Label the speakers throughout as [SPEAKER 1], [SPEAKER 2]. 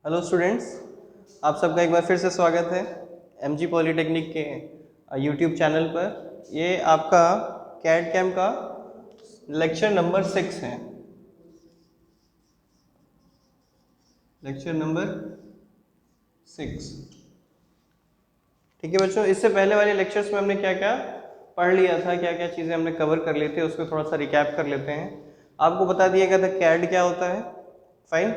[SPEAKER 1] Hello students, आप सबका एक बार फिर से स्वागत है एमजी पॉलीटेक्निक के यूट्यूब चैनल पर। ये आपका कैड कैम का लेक्चर नंबर 6 है। Lecture number 6। ठीक है बच्चों, इससे पहले वाले लेक्चर्स में हमने क्या क्या पढ़ लिया था, क्या क्या चीज़ें हमने कवर कर ली थी, उसको थोड़ा सा रिकैप कर लेते हैं। आपको बता दिया गया था कैड क्या होता है, फाइन,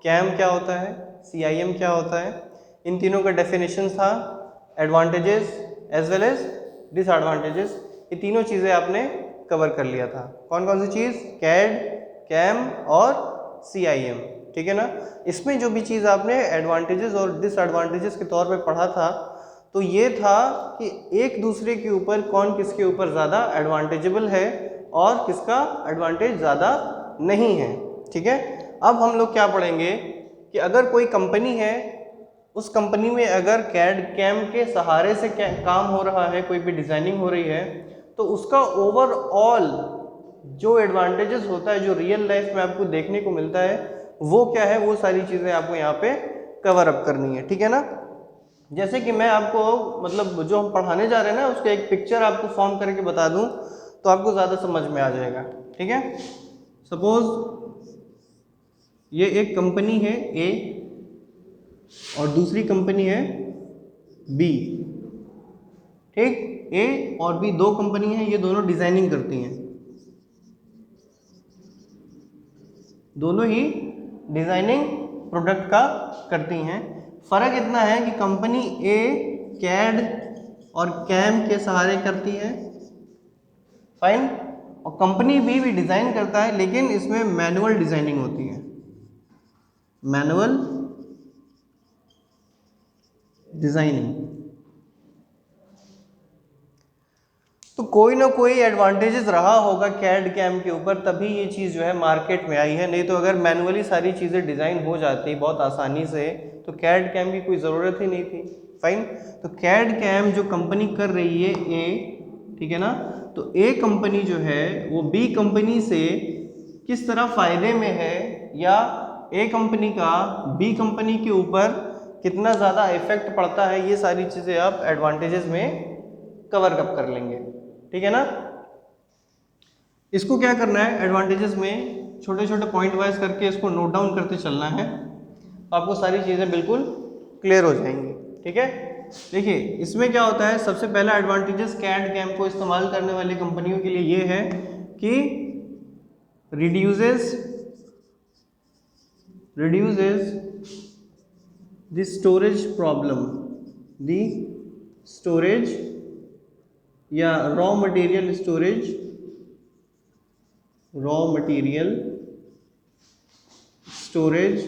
[SPEAKER 1] कैम क्या होता है, सीआईएम क्या होता है। इन तीनों का डेफिनेशन था, advantages as well as disadvantages. ये तीनों चीज़ें आपने कवर कर लिया था। कौन कौन सी चीज़? कैड, कैम और सीआईएम। ठीक है ना। इसमें जो भी चीज़ आपने एडवांटेजेस और डिसएडवांटेजेस के तौर पे पढ़ा था, तो ये था कि एक दूसरे के ऊपर कौन किसके ऊपर ज़्यादा एडवांटेजेबल है और किसका एडवांटेज ज़्यादा नहीं है। ठीक है। अब हम लोग क्या पढ़ेंगे कि अगर कोई कंपनी है, उस कंपनी में अगर कैड कैम के सहारे से काम हो रहा है, कोई भी डिज़ाइनिंग हो रही है, तो उसका ओवरऑल जो एडवांटेजेस होता है, जो रियल लाइफ में आपको देखने को मिलता है, वो क्या है, वो सारी चीज़ें आपको यहाँ पे कवर अप करनी है। ठीक है ना। जैसे कि मैं आपको मतलब जो हम पढ़ाने जा रहे हैं ना, उसका एक पिक्चर आपको फॉर्म करके बता दूं तो आपको ज़्यादा समझ में आ जाएगा। ठीक है। सपोज ये एक कंपनी है ए और दूसरी कंपनी है बी। ठीक, ए और बी दो कंपनी है, ये दोनों डिजाइनिंग करती हैं, दोनों ही डिजाइनिंग प्रोडक्ट का करती हैं। फर्क इतना है कि कंपनी ए कैड और कैम के सहारे करती है, फाइन, और कंपनी बी भी डिजाइन करता है, लेकिन इसमें मैनुअल डिजाइनिंग होती है, मैनुअल डिजाइनिंग। तो कोई ना कोई एडवांटेजेस रहा होगा कैड कैम के ऊपर, तभी ये चीज़ जो है मार्केट में आई है। नहीं तो अगर मैनुअली सारी चीज़ें डिज़ाइन हो जाती बहुत आसानी से, तो कैड कैम की कोई ज़रूरत ही नहीं थी। फाइन। तो कैड कैम जो कंपनी कर रही है ए, ठीक है ना, तो ए कंपनी जो है वो बी कंपनी से किस तरह फ़ायदे में है, या ए कंपनी का बी कंपनी के ऊपर कितना ज़्यादा इफेक्ट पड़ता है, ये सारी चीज़ें आप एडवांटेजेस में कवर अप कर लेंगे। ठीक है ना। इसको क्या करना है, एडवांटेजेस में छोटे छोटे पॉइंट वाइज करके इसको नोट डाउन करते चलना है, तो आपको सारी चीज़ें बिल्कुल क्लियर हो जाएंगी। ठीक है। देखिए इसमें क्या होता है, सबसे पहला एडवांटेजेस कैड कैम को इस्तेमाल करने वाली कंपनियों के लिए ये है कि reduces the storage problem, the storage या raw material storage, raw material storage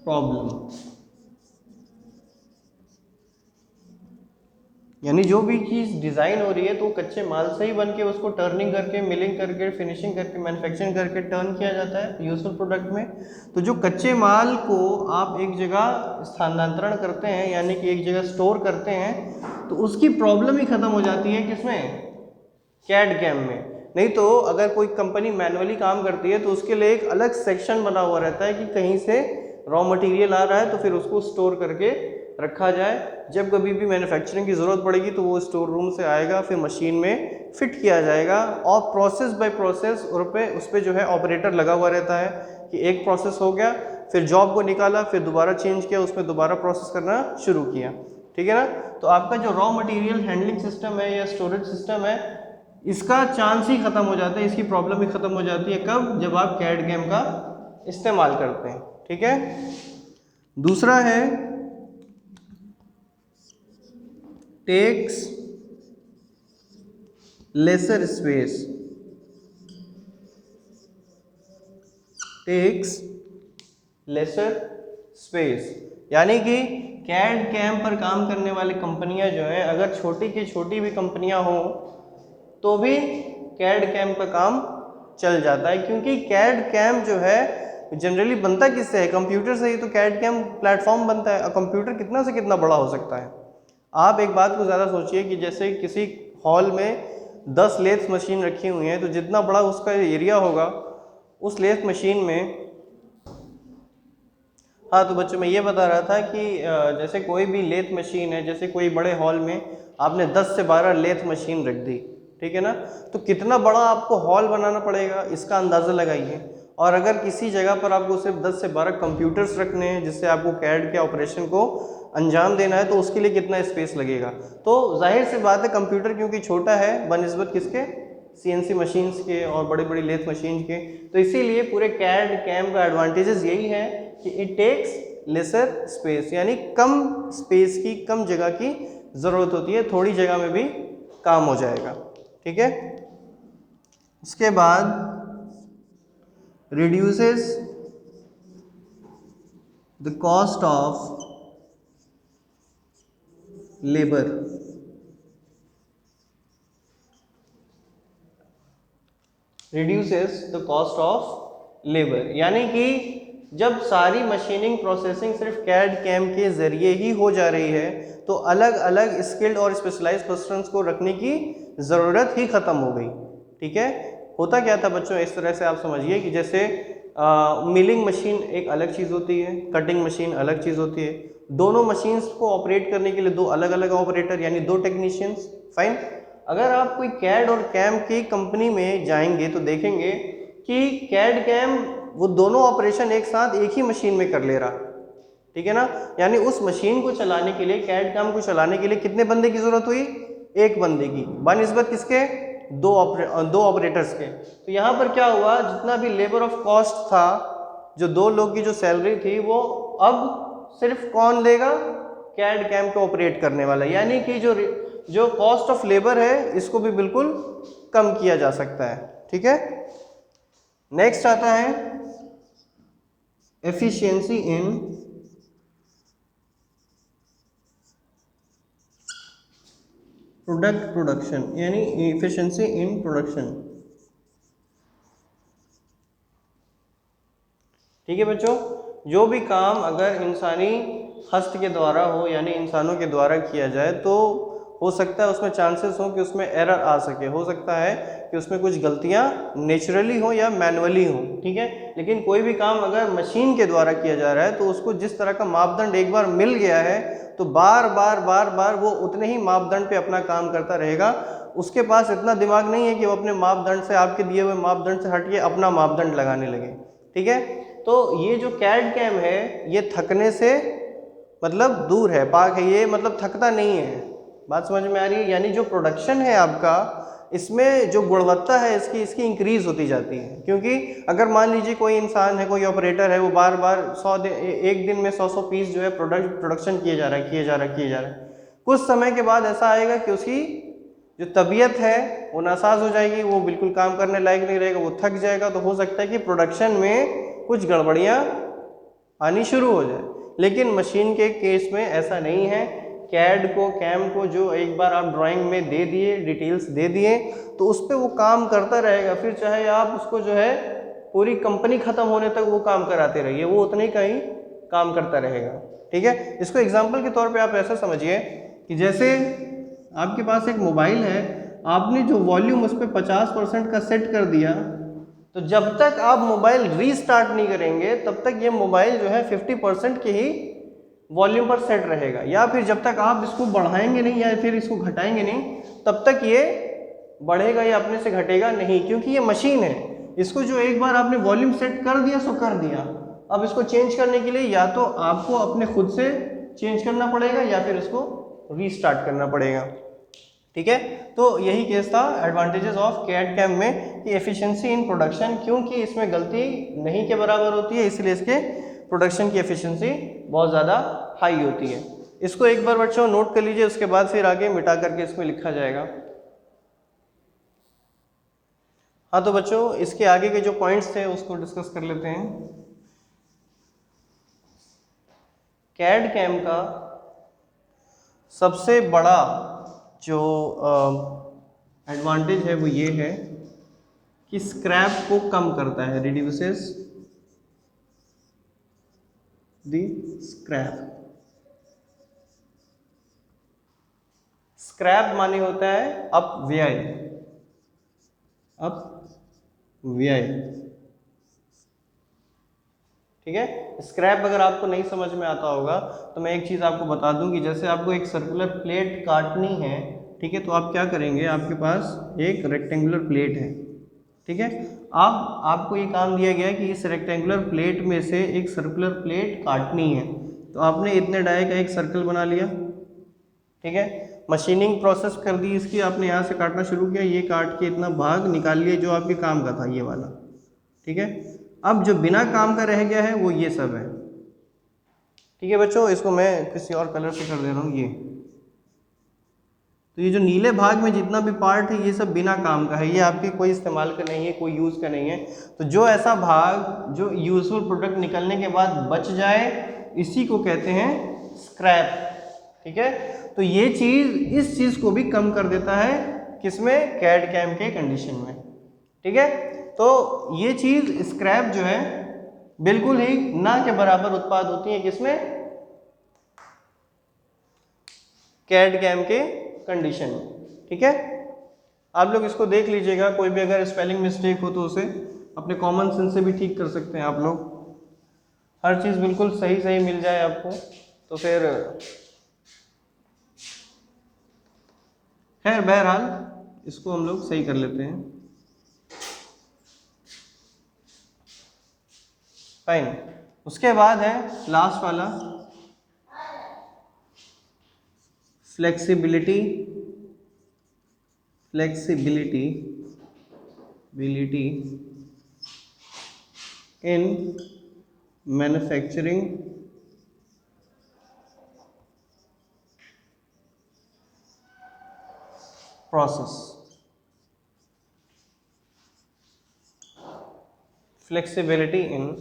[SPEAKER 1] problem. यानी जो भी चीज़ डिज़ाइन हो रही है तो कच्चे माल से ही बन के उसको टर्निंग करके, मिलिंग करके, फिनिशिंग करके, मैन्युफैक्चरिंग करके टर्न किया जाता है यूजफुल प्रोडक्ट में। तो जो कच्चे माल को आप एक जगह स्थानांतरण करते हैं, यानी कि एक जगह स्टोर करते हैं, तो उसकी प्रॉब्लम ही ख़त्म हो जाती है किसमें? कैड कैम में। नहीं तो अगर कोई कंपनी मैनुअली काम करती है तो उसके लिए एक अलग सेक्शन बना हुआ रहता है कि कहीं से रॉ मटेरियल आ रहा है तो फिर उसको स्टोर करके रखा जाए, जब कभी भी मैन्युफैक्चरिंग की ज़रूरत पड़ेगी तो वो स्टोर रूम से आएगा, फिर मशीन में फिट किया जाएगा, और प्रोसेस बाय प्रोसेस उस पर जो है ऑपरेटर लगा हुआ रहता है कि एक प्रोसेस हो गया, फिर जॉब को निकाला, फिर दोबारा चेंज किया, उसमें दोबारा प्रोसेस करना शुरू किया। ठीक है ना। तो आपका जो रॉ मटेरियल हैंडलिंग सिस्टम है या स्टोरेज सिस्टम है, इसका चांस ही खत्म हो जाता है, इसकी प्रॉब्लम ही खत्म हो जाती है। कब? जब आप कैड कैम का इस्तेमाल करते हैं। ठीक है। दूसरा है takes lesser space, takes lesser space, यानी कि कैड कैम पर काम करने वाली कंपनियां जो हैं, अगर छोटी की छोटी भी कंपनियां हो तो भी कैड कैम का काम चल जाता है, क्योंकि कैड कैम जो है जनरली बनता किससे है? कंप्यूटर से ही तो कैड कैम प्लेटफॉर्म बनता है। और कंप्यूटर कितना से कितना बड़ा हो सकता है? आप एक बात को ज़्यादा सोचिए कि जैसे किसी हॉल में 10 लेथ मशीन रखी हुई हैं, तो जितना बड़ा उसका एरिया होगा, उस लेथ मशीन में हाँ, तो बच्चों मैं ये बता रहा था कि जैसे कोई भी लेथ मशीन है, जैसे कोई बड़े हॉल में आपने 10 से 12 लेथ मशीन रख दी, ठीक है ना, तो कितना बड़ा आपको हॉल बनाना पड़ेगा इसका अंदाज़ा लगाइए। और अगर किसी जगह पर आपको सिर्फ 10 से 12 कंप्यूटर्स रखने हैं जिससे आपको कैड के ऑपरेशन को अंजाम देना है, तो उसके लिए कितना स्पेस लगेगा। तो जाहिर सी बात है कंप्यूटर क्योंकि छोटा है बनिस्बत किसके, सीएनसी मशीन्स के और बड़ी बड़ी लेथ मशीन के, तो इसीलिए पूरे कैड कैम का एडवांटेजेस यही है कि इट टेक्स लेसर स्पेस, यानी कम स्पेस की, कम जगह की ज़रूरत होती है, थोड़ी जगह में भी काम हो जाएगा, ठीक है। उसके बाद reduces the cost of labour. Reduces the cost of labour, यानी कि जब सारी मशीनिंग प्रोसेसिंग सिर्फ कैड कैम के ज़रिए ही हो जा रही है तो अलग अलग स्किल्ड और स्पेशलाइज्ड पर्सन्स को रखने की ज़रूरत ही ख़त्म हो गई, ठीक है। होता क्या था बच्चों, इस तरह से आप समझिए कि जैसे मिलिंग मशीन एक अलग चीज़ होती है, कटिंग मशीन अलग चीज़ होती है, दोनों मशीन्स को ऑपरेट करने के लिए दो अलग अलग ऑपरेटर यानी दो टेक्नीशियंस, फाइन। अगर आप कोई कैड और कैम की कंपनी में जाएंगे तो देखेंगे कि कैड कैम वो दोनों ऑपरेशन एक साथ एक ही मशीन में कर ले रहा, ठीक है ना। यानी उस मशीन को चलाने के लिए, कैड कैम को चलाने के लिए कितने बंदे की ज़रूरत हुई, एक बंदे की, बनिस्बत किसके, दो ऑपरेटर्स के। तो यहाँ पर क्या हुआ, जितना भी लेबर ऑफ कॉस्ट था, जो दो लोग की जो सैलरी थी, वो अब सिर्फ कौन देगा, कैड कैम को ऑपरेट करने वाला, यानी कि जो कॉस्ट ऑफ लेबर है इसको भी बिल्कुल कम किया जा सकता है, ठीक है। नेक्स्ट आता है एफिशिएंसी इन प्रोडक्ट प्रोडक्शन, यानी एफिशिएंसी इन प्रोडक्शन, ठीक है बच्चों। जो भी काम अगर इंसानी हस्त के द्वारा हो, यानी इंसानों के द्वारा किया जाए, तो हो सकता है उसमें चांसेस हो कि उसमें एरर आ सके, हो सकता है कि उसमें कुछ गलतियां नेचुरली हो या मैनुअली हो, ठीक है। लेकिन कोई भी काम अगर मशीन के द्वारा किया जा रहा है तो उसको जिस तरह का मापदंड एक बार मिल गया है तो बार बार बार बार वो उतने ही मापदंड पे अपना काम करता रहेगा। उसके पास इतना दिमाग नहीं है कि वो अपने मापदंड से, आपके दिए हुए मापदंड से हट के अपना मापदंड लगाने लगे, ठीक है। तो ये जो कैड कैम है ये थकने से मतलब दूर है, पाक है, ये मतलब थकता नहीं है, बात समझ में आ रही है। यानी जो प्रोडक्शन है आपका, इसमें जो गुणवत्ता है इसकी इंक्रीज होती जाती है। क्योंकि अगर मान लीजिए कोई इंसान है, कोई ऑपरेटर है, वो बार बार एक दिन में 100 पीस जो है प्रोडक्शन किए जा रहा है, कुछ समय के बाद ऐसा आएगा कि उसकी जो तबीयत है वो नासाज हो जाएगी, वो बिल्कुल काम करने लायक नहीं रहेगा, वो थक जाएगा। तो हो सकता है कि प्रोडक्शन में कुछ गड़बड़ियाँ आनी शुरू हो जाए। लेकिन मशीन के केस में ऐसा नहीं है। कैड को, कैम को जो एक बार आप ड्राइंग में दे दिए, डिटेल्स दे दिए, तो उस पर वो काम करता रहेगा। फिर चाहे आप उसको जो है पूरी कंपनी ख़त्म होने तक वो काम कराते रहिए, वो उतने का ही काम करता रहेगा, ठीक है। इसको एग्जाम्पल के तौर पे आप ऐसा समझिए कि जैसे आपके पास एक मोबाइल है, आपने जो वॉल्यूम उस पर 50% का सेट कर दिया, तो जब तक आप मोबाइल रीस्टार्ट नहीं करेंगे तब तक ये मोबाइल जो है 50% के ही वॉल्यूम पर सेट रहेगा। या फिर जब तक आप इसको बढ़ाएंगे नहीं या फिर इसको घटाएंगे नहीं तब तक ये बढ़ेगा या अपने से घटेगा नहीं, क्योंकि ये मशीन है। इसको जो एक बार आपने वॉल्यूम सेट कर दिया सो कर दिया। अब इसको चेंज करने के लिए या तो आपको अपने खुद से चेंज करना पड़ेगा या फिर इसको रीस्टार्ट करना पड़ेगा, ठीक है। तो यही केस था एडवांटेजेस ऑफ कैड कैम में कि एफिशिएंसी इन प्रोडक्शन, क्योंकि इसमें गलती नहीं के बराबर होती है इसलिए इसके प्रोडक्शन की एफिशिएंसी बहुत ज़्यादा हाई होती है। इसको एक बार बच्चों नोट कर लीजिए, उसके बाद फिर आगे मिटा करके इसमें लिखा जाएगा। हाँ तो बच्चों इसके आगे के जो पॉइंट्स थे उसको डिस्कस कर लेते हैं। कैड कैम का सबसे बड़ा जो एडवांटेज है वो ये है कि स्क्रैप को कम करता है, रिड्यूसेस द स्क्रैप। स्क्रैप माने होता है अपव्यय, अपव्यय, ठीक है। स्क्रैप अगर आपको नहीं समझ में आता होगा तो मैं एक चीज़ आपको बता दूं कि जैसे आपको एक सर्कुलर प्लेट काटनी है, ठीक है, तो आप क्या करेंगे, आपके पास एक रेक्टेंगुलर प्लेट है, ठीक है, आपको ये काम दिया गया है कि इस रेक्टेंगुलर प्लेट में से एक सर्कुलर प्लेट काटनी है, तो आपने इतने डाई का एक सर्कल बना लिया, ठीक है, मशीनिंग प्रोसेस कर दी इसकी, आपने यहाँ से काटना शुरू किया, ये काट के इतना भाग निकाल लिया जो आपके काम का था, ये वाला, ठीक है। अब जो बिना काम का रह गया है वो ये सब है, ठीक है बच्चों। इसको मैं किसी और कलर से कर दे रहा हूँ, ये तो ये जो नीले भाग में जितना भी पार्ट है ये सब बिना काम का है, ये आपके कोई इस्तेमाल का नहीं है, कोई यूज़ का नहीं है। तो जो ऐसा भाग जो यूजफुल प्रोडक्ट निकलने के बाद बच जाए इसी को कहते हैं स्क्रैप, ठीक है। तो ये चीज़ इस चीज़ को भी कम कर देता है, किसमें, कैड कैम के कंडीशन में, ठीक है। तो ये चीज़ स्क्रैप जो है बिल्कुल ही ना के बराबर उत्पाद होती है, किसमें, कैड कैम के कंडीशन में, ठीक है। आप लोग इसको देख लीजिएगा, कोई भी अगर स्पेलिंग मिस्टेक हो तो उसे अपने कॉमन सेंस से भी ठीक कर सकते हैं आप लोग। हर चीज़ बिल्कुल सही सही मिल जाए आपको तो फिर खैर बहरहाल इसको हम लोग सही कर लेते हैं, फाइन। उसके बाद है लास्ट वाला, flexibility in manufacturing process. Flexibility in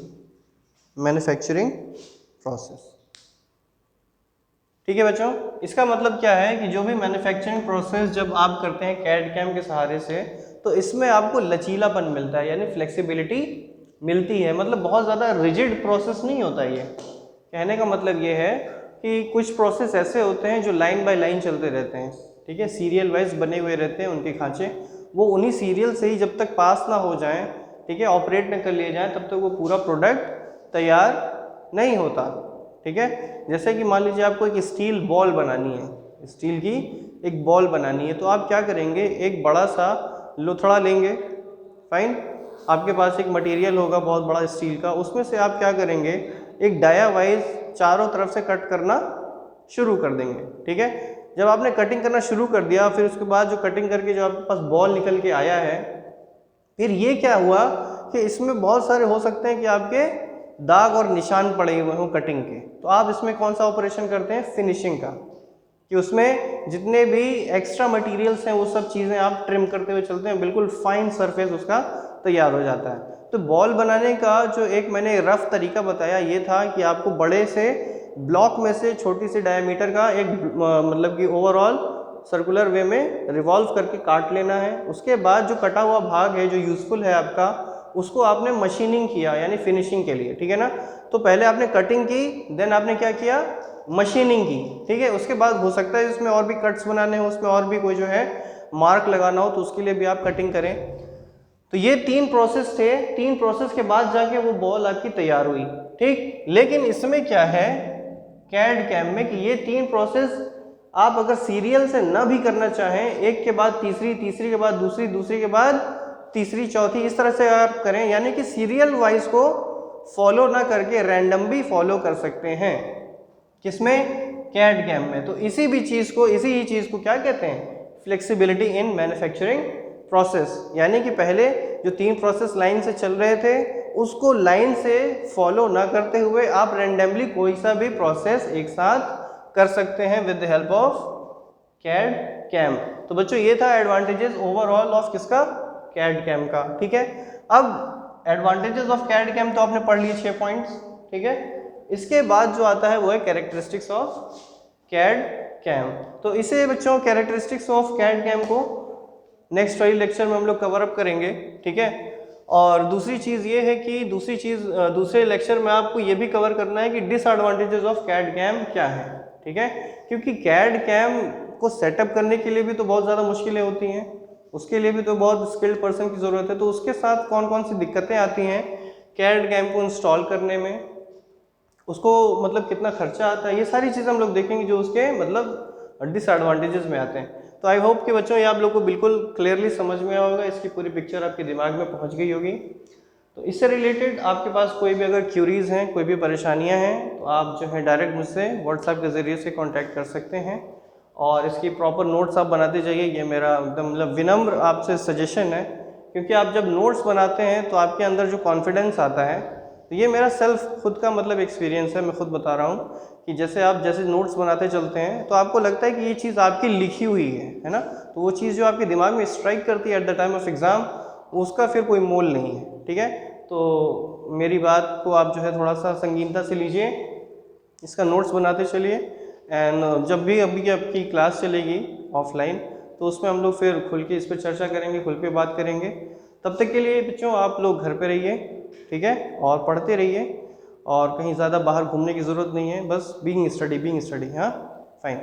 [SPEAKER 1] manufacturing process, ठीक है बच्चों। इसका मतलब क्या है कि जो भी मैन्युफैक्चरिंग प्रोसेस जब आप करते हैं कैड कैम के सहारे से, तो इसमें आपको लचीलापन मिलता है, यानी फ्लेक्सिबिलिटी मिलती है, मतलब बहुत ज़्यादा रिजिड प्रोसेस नहीं होता। ये कहने का मतलब ये है कि कुछ प्रोसेस ऐसे होते हैं जो लाइन बाय लाइन चलते रहते हैं, ठीक है, सीरियल वाइज बने हुए रहते हैं उनके खांचे, वो उन्हीं सीरियल से ही जब तक पास ना हो जाएं, ठीक है, ऑपरेट न कर लिए जाएं, तब तक वो पूरा प्रोडक्ट तैयार नहीं होता, ठीक है। जैसे कि मान लीजिए आपको एक स्टील बॉल बनानी है, स्टील की एक बॉल बनानी है, तो आप क्या करेंगे, एक बड़ा सा लोथड़ा लेंगे, फाइन, आपके पास एक मटेरियल होगा बहुत बड़ा स्टील का, उसमें से आप क्या करेंगे, एक डाया वाइज चारों तरफ से कट करना शुरू कर देंगे, ठीक है। जब आपने कटिंग करना शुरू कर दिया, फिर उसके बाद जो कटिंग करके जो आपके पास बॉल निकल के आया है, फिर ये क्या हुआ कि इसमें बहुत सारे हो सकते हैं कि आपके दाग और निशान पड़े हुए हों कटिंग के, तो आप इसमें कौन सा ऑपरेशन करते हैं, फिनिशिंग का, कि उसमें जितने भी एक्स्ट्रा मटेरियल्स हैं वो सब चीज़ें आप ट्रिम करते हुए चलते हैं, बिल्कुल फाइन सरफेस उसका तैयार हो जाता है। तो बॉल बनाने का जो एक मैंने रफ तरीका बताया ये था कि आपको बड़े से ब्लॉक में से छोटी सी डायमीटर का एक मतलब कि ओवरऑल सर्कुलर वे में रिवॉल्व करके काट लेना है। उसके बाद जो कटा हुआ भाग है जो यूज़फुल है आपका, उसको आपने मशीनिंग किया, यानी फिनिशिंग के लिए, ठीक है ना। तो पहले आपने कटिंग की, देन आपने क्या किया, मशीनिंग की, ठीक है। उसके बाद हो सकता है इसमें और भी कट्स बनाने हो, उसमें और भी कोई जो है मार्क लगाना हो, तो उसके लिए भी आप कटिंग करें। तो ये 3 प्रोसेस थे, 3 प्रोसेस के बाद जाके वो बॉल आपकी तैयार हुई, ठीक। लेकिन इसमें क्या है कैड कैम में कि ये 3 प्रोसेस आप अगर सीरियल से ना भी करना चाहें, एक के बाद तीसरी, तीसरी के बाद दूसरी, दूसरी के बाद तीसरी, चौथी, इस तरह से आप करें, यानी कि सीरियल वाइज को फॉलो ना करके रैंडम भी फॉलो कर सकते हैं, किसमें, कैड कैम में। तो इसी ही चीज़ को क्या कहते हैं, फ्लेक्सिबिलिटी इन मैन्युफैक्चरिंग प्रोसेस, यानी कि पहले जो 3 प्रोसेस लाइन से चल रहे थे उसको लाइन से फॉलो ना करते हुए आप रैंडमली कोई सा भी प्रोसेस एक साथ कर सकते हैं with the help of CAD CAM. तो बच्चों ये था एडवांटेजेस ओवरऑल ऑफ किसका, कैड कैम का, ठीक है। अब एडवांटेजेस ऑफ कैड कैम तो आपने पढ़ लिए 6 पॉइंट्स, ठीक है। इसके बाद जो आता है वो है कैरेक्टरिस्टिक्स ऑफ कैड कैम। तो इसे बच्चों कैरेक्टरिस्टिक्स ऑफ कैड कैम को नेक्स्ट वाली लेक्चर में हम लोग कवर अप करेंगे, ठीक है। और दूसरी चीज़ ये है कि दूसरे लेक्चर में आपको ये भी कवर करना है कि डिसएडवांटेजेस ऑफ कैड कैम क्या है, ठीक है। क्योंकि कैड कैम को सेटअप करने के लिए भी तो बहुत ज़्यादा मुश्किलें होती हैं, उसके लिए भी तो बहुत स्किल्ड पर्सन की ज़रूरत है। तो उसके साथ कौन कौन सी दिक्कतें आती हैं कैड कैम को इंस्टॉल करने में, उसको मतलब कितना खर्चा आता है, ये सारी चीज़ें हम लोग देखेंगे जो उसके मतलब डिसएडवांटेजेस में आते हैं। तो आई होप कि बच्चों ये आप लोग को बिल्कुल क्लियरली समझ में आया होगा, इसकी पूरी पिक्चर आपके दिमाग में पहुंच गई होगी। तो इससे रिलेटेड आपके पास कोई भी अगर क्यूरीज हैं, कोई भी परेशानियां हैं, तो आप जो है डायरेक्ट मुझसे व्हाट्सएप के ज़रिए से कांटेक्ट कर सकते हैं और इसकी प्रॉपर नोट्स आप बनाते जाइए। ये मेरा एकदम मतलब विनम्र आपसे सजेशन है, क्योंकि आप जब नोट्स बनाते हैं तो आपके अंदर जो कॉन्फिडेंस आता है, तो ये मेरा सेल्फ खुद का मतलब एक्सपीरियंस है, मैं खुद बता रहा हूँ कि जैसे नोट्स बनाते चलते हैं तो आपको लगता है कि ये चीज़ आपकी लिखी हुई है ना, तो वो चीज़ जो आपके दिमाग में स्ट्राइक करती है at the time of exam, उसका फिर कोई मोल नहीं है। ठीक है, तो मेरी बात को आप जो है थोड़ा सा संगीनता से लीजिए, इसका नोट्स बनाते चलिए, एंड जब भी अभी आपकी क्लास चलेगी ऑफलाइन तो उसमें हम लोग फिर खुल के इस पर चर्चा करेंगे, खुल के बात करेंगे। तब तक के लिए बच्चों आप लोग घर पे रहिए, ठीक है, और पढ़ते रहिए और कहीं ज़्यादा बाहर घूमने की ज़रूरत नहीं है, बस बीइंग स्टडी। हाँ, फाइन।